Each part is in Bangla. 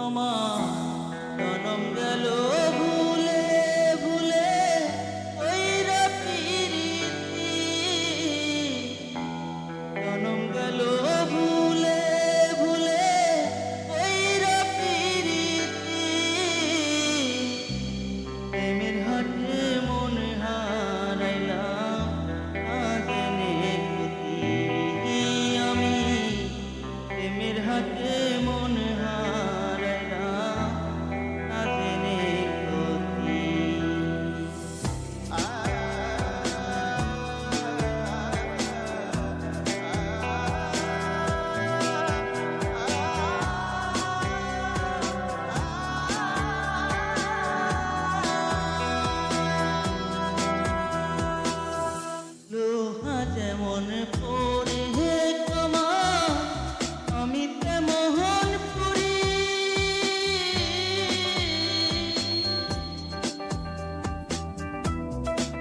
তোমার জনম গেল ভুলে ভুলে ওইরা পিরিতি জনম গেল ভুলে ভুলে ওইরা পিরিতি প্রেমের হাটে মন হারাইলাম আজেনে ক্ষতি আমি প্রেমের হাটে মন হারাইলাম আজেনে ক্ষতি লোহা যেমন পড়ে হে কমা আমি তেমন পুরি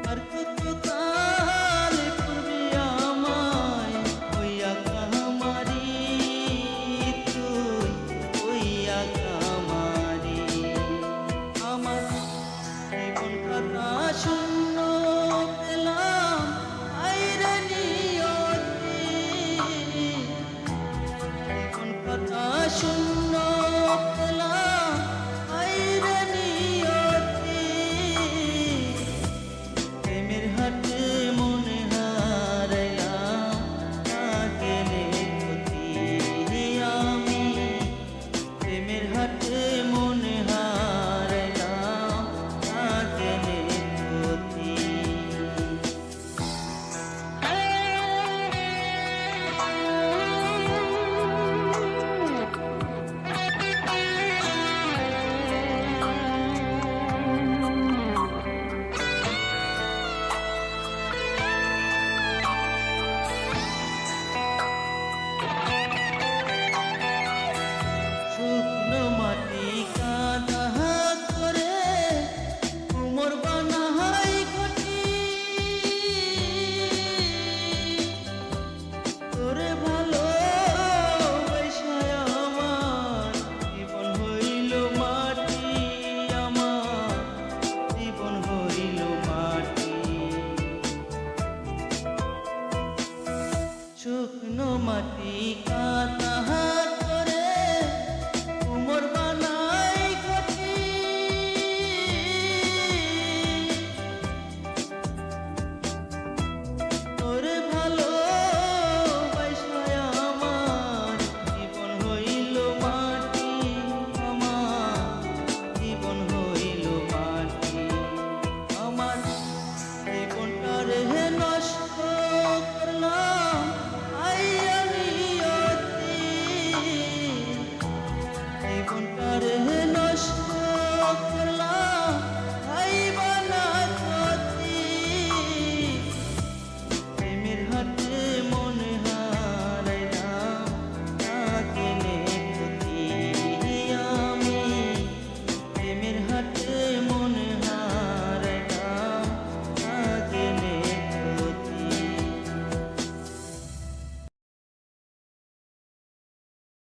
আর কত কাল পূর্বে আমায় হইয়া কামারি তুই হইয়া কামারি আমার জীবন কথা শূন্য পেলাম আইরে নিয়তি জীবন কথা শূন্য